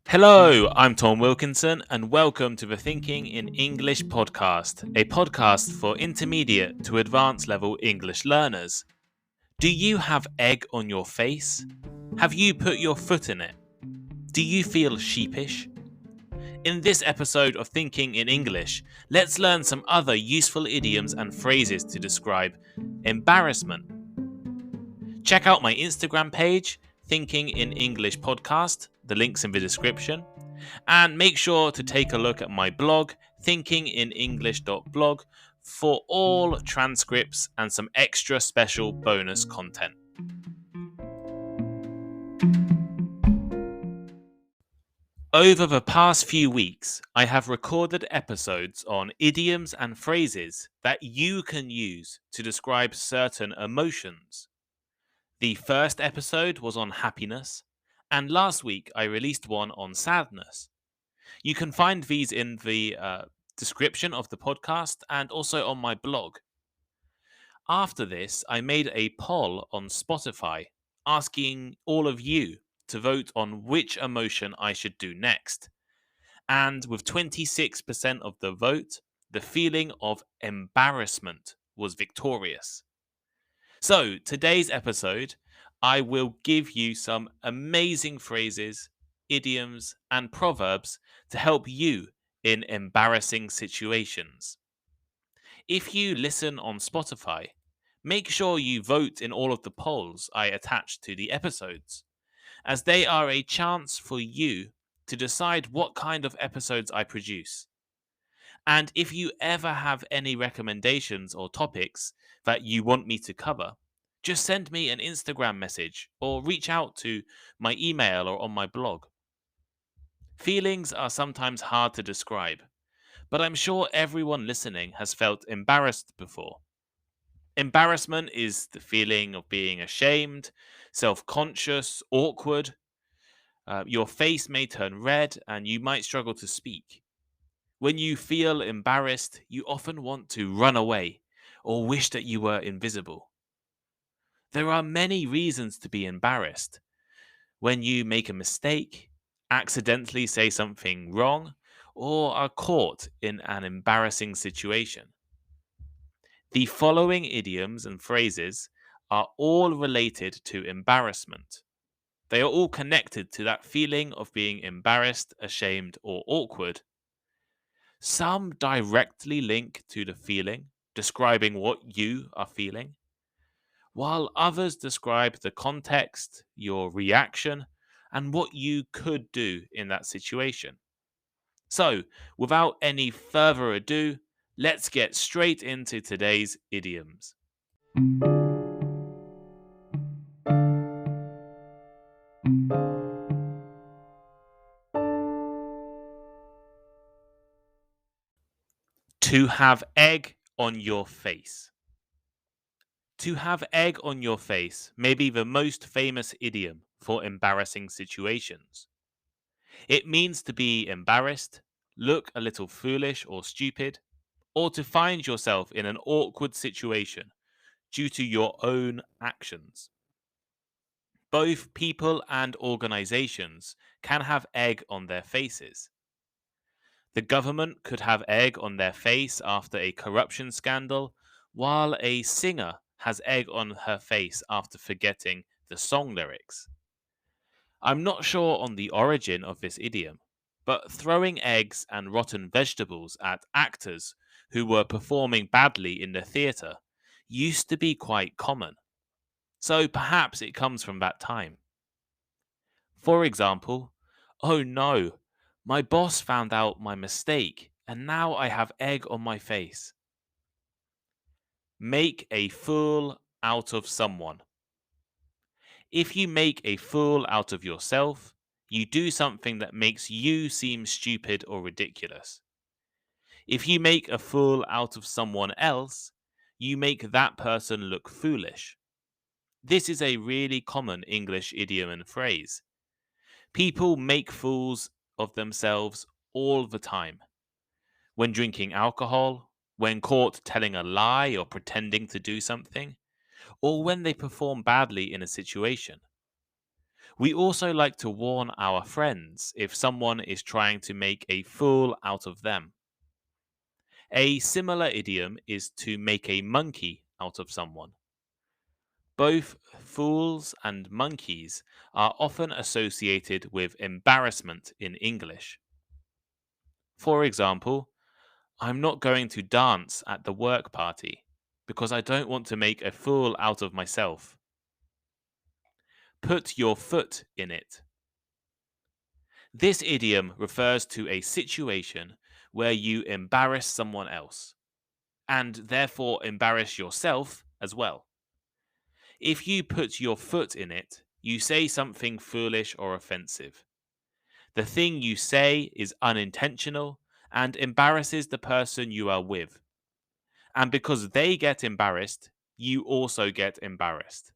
Hello, I'm Tom Wilkinson, and welcome to the Thinking in English podcast, a podcast for intermediate to advanced level English learners. Do you have egg on your face? Have you put your foot in it? Do you feel sheepish? In this episode of Thinking in English, let's learn some other useful idioms and phrases to describe embarrassment. Check out my Instagram page, Thinking in English Podcast, the link's in the description. And make sure to take a look at my blog, thinkinginenglish.blog, for all transcripts and some extra special bonus content. Over the past few weeks, I have recorded episodes on idioms and phrases that you can use to describe certain emotions. The first episode was on happiness, and last week I released one on sadness. You can find these in the description of the podcast and also on my blog. After this, I made a poll on Spotify asking all of you to vote on which emotion I should do next. And with 26% of the vote, the feeling of embarrassment was victorious. So, today's episode, I will give you some amazing phrases, idioms, and proverbs to help you in embarrassing situations. If you listen on Spotify, make sure you vote in all of the polls I attach to the episodes, as they are a chance for you to decide what kind of episodes I produce. And if you ever have any recommendations or topics that you want me to cover, just send me an Instagram message or reach out to my email or on my blog. Feelings are sometimes hard to describe, but I'm sure everyone listening has felt embarrassed before. Embarrassment is the feeling of being ashamed, self conscious, awkward. Your face may turn red and you might struggle to speak. When you feel embarrassed, you often want to run away or wish that you were invisible. There are many reasons to be embarrassed. When you make a mistake, accidentally say something wrong, or are caught in an embarrassing situation. The following idioms and phrases are all related to embarrassment. They are all connected to that feeling of being embarrassed, ashamed, or awkward. Some directly link to the feeling, describing what you are feeling, while others describe the context, your reaction, and what you could do in that situation. So, without any further ado, let's get straight into today's idioms. To have egg on your face. To have egg on your face may be the most famous idiom for embarrassing situations. It means to be embarrassed, look a little foolish or stupid, or to find yourself in an awkward situation due to your own actions. Both people and organizations can have egg on their faces. The government could have egg on their face after a corruption scandal, while a singer has egg on her face after forgetting the song lyrics. I'm not sure on the origin of this idiom, but throwing eggs and rotten vegetables at actors who were performing badly in the theatre used to be quite common. So perhaps it comes from that time. For example, oh no, my boss found out my mistake and now I have egg on my face. Make a fool out of someone. If you make a fool out of yourself, you do something that makes you seem stupid or ridiculous. If you make a fool out of someone else, you make that person look foolish. This is a really common English idiom and phrase. People make fools of themselves all the time. When drinking alcohol, when caught telling a lie or pretending to do something, or when they perform badly in a situation. We also like to warn our friends if someone is trying to make a fool out of them. A similar idiom is to make a monkey out of someone. Both fools and monkeys are often associated with embarrassment in English. For example, I'm not going to dance at the work party because I don't want to make a fool out of myself. Put your foot in it. This idiom refers to a situation where you embarrass someone else and therefore embarrass yourself as well. If you put your foot in it, you say something foolish or offensive. The thing you say is unintentional and embarrasses the person you are with. And because they get embarrassed, you also get embarrassed.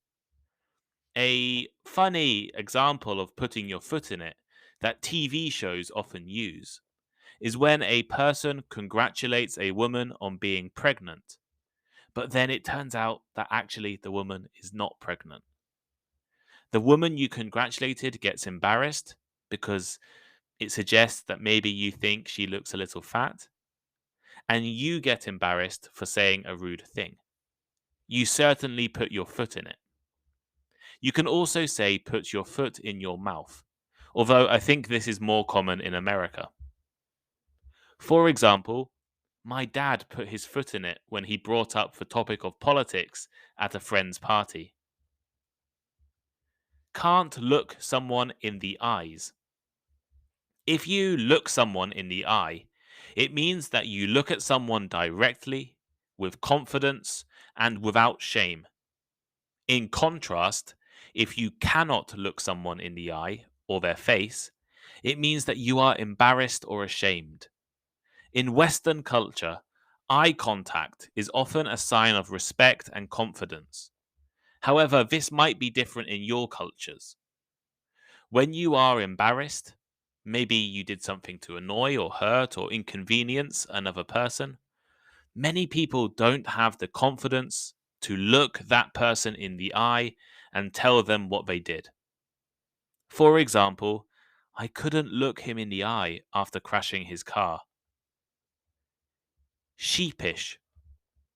A funny example of putting your foot in it that TV shows often use is when a person congratulates a woman on being pregnant, but then it turns out that actually the woman is not pregnant. The woman you congratulated gets embarrassed because it suggests that maybe you think she looks a little fat, and you get embarrassed for saying a rude thing. You certainly put your foot in it. You can also say put your foot in your mouth, although I think this is more common in America. For example, my dad put his foot in it when he brought up the topic of politics at a friend's party. Can't look someone in the eyes. If you look someone in the eye, it means that you look at someone directly, with confidence, and without shame. In contrast, if you cannot look someone in the eye or their face, it means that you are embarrassed or ashamed. In Western culture, eye contact is often a sign of respect and confidence. However, this might be different in your cultures. When you are embarrassed, maybe you did something to annoy or hurt or inconvenience another person, many people don't have the confidence to look that person in the eye and tell them what they did. For example, I couldn't look him in the eye after crashing his car. Sheepish.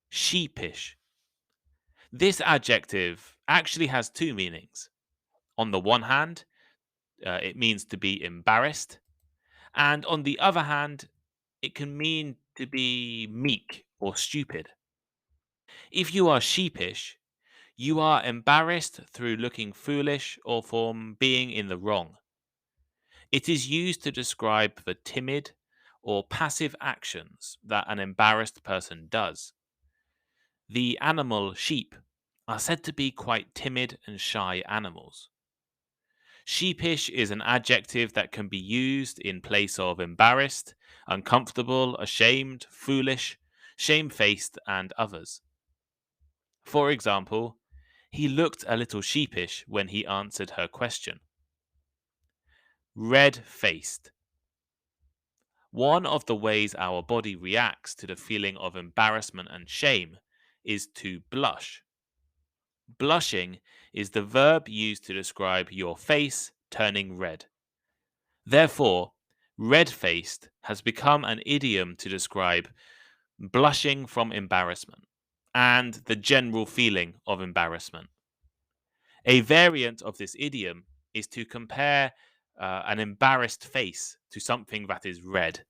Sheepish. This adjective actually has two meanings. On the one hand, it means to be embarrassed, and on the other hand, it can mean to be meek or stupid. If you are sheepish, you are embarrassed through looking foolish or from being in the wrong. It is used to describe the timid or passive actions that an embarrassed person does. The animal sheep are said to be quite timid and shy animals. Sheepish is an adjective that can be used in place of embarrassed, uncomfortable, ashamed, foolish, shamefaced, and others. For example, he looked a little sheepish when he answered her question. Red-faced. One of the ways our body reacts to the feeling of embarrassment and shame is to blush. Blushing is the verb used to describe your face turning red. Therefore, red-faced has become an idiom to describe blushing from embarrassment and the general feeling of embarrassment. A variant of this idiom is to compare an embarrassed face to something that is red.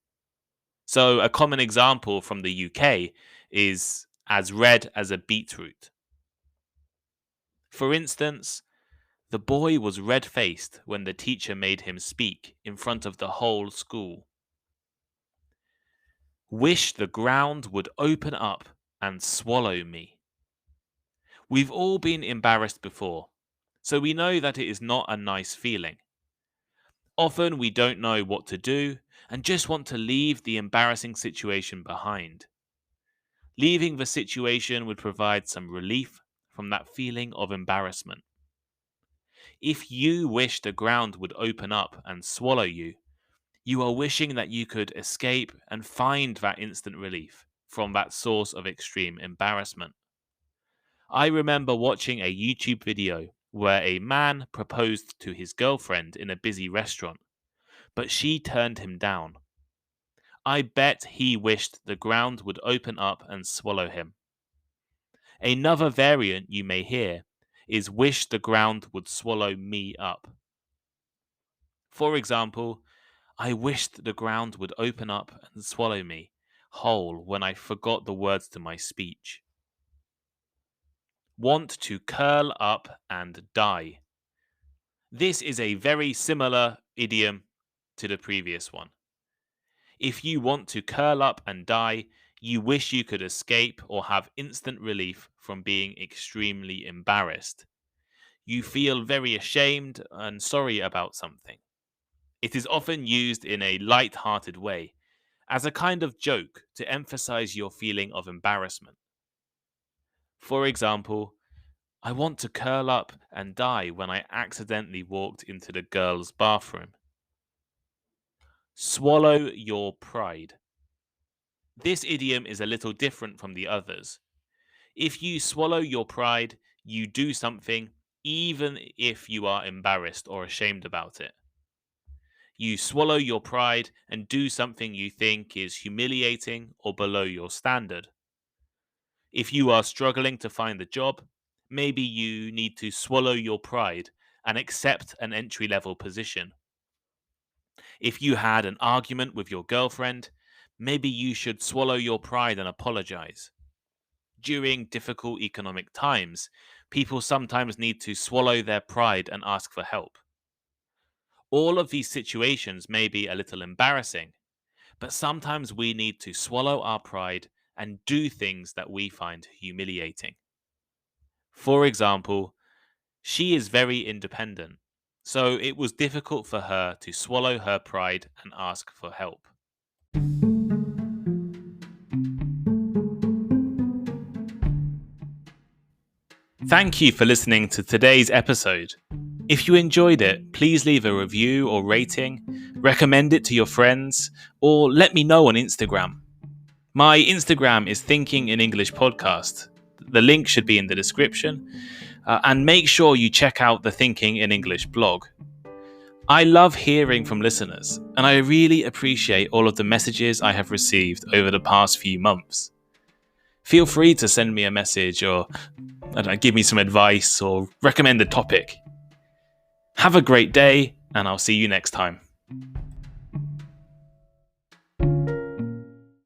So, a common example from the UK is as red as a beetroot. For instance, the boy was red faced when the teacher made him speak in front of the whole school. Wish the ground would open up and swallow me. We've all been embarrassed before, so we know that it is not a nice feeling. Often we don't know what to do and just want to leave the embarrassing situation behind. Leaving the situation would provide some relief from that feeling of embarrassment. If you wish the ground would open up and swallow you, you are wishing that you could escape and find that instant relief from that source of extreme embarrassment. I remember watching a YouTube video where a man proposed to his girlfriend in a busy restaurant, but she turned him down. I bet he wished the ground would open up and swallow him. Another variant you may hear is wish the ground would swallow me up. For example, I wished the ground would open up and swallow me whole when I forgot the words to my speech. Want to curl up and die. This is a very similar idiom to the previous one. If you want to curl up and die, you wish you could escape or have instant relief from being extremely embarrassed. You feel very ashamed and sorry about something. It is often used in a light-hearted way, as a kind of joke to emphasize your feeling of embarrassment. For example, I want to curl up and die when I accidentally walked into the girls' bathroom. Swallow your pride. This idiom is a little different from the others. If you swallow your pride, you do something even if you are embarrassed or ashamed about it. You swallow your pride and do something you think is humiliating or below your standard. If you are struggling to find a job, maybe you need to swallow your pride and accept an entry-level position. If you had an argument with your girlfriend, maybe you should swallow your pride and apologize. During difficult economic times, people sometimes need to swallow their pride and ask for help. All of these situations may be a little embarrassing, but sometimes we need to swallow our pride and do things that we find humiliating. For example, she is very independent, so it was difficult for her to swallow her pride and ask for help. Thank you for listening to today's episode. If you enjoyed it, please leave a review or rating, recommend it to your friends, or let me know on Instagram. My Instagram is thinkinginenglishpodcast. The link should be in the description. And make sure you check out the Thinking in English blog. I love hearing from listeners, and I really appreciate all of the messages I have received over the past few months. Feel free to send me a message or give me some advice or recommend a topic. Have a great day, and I'll see you next time.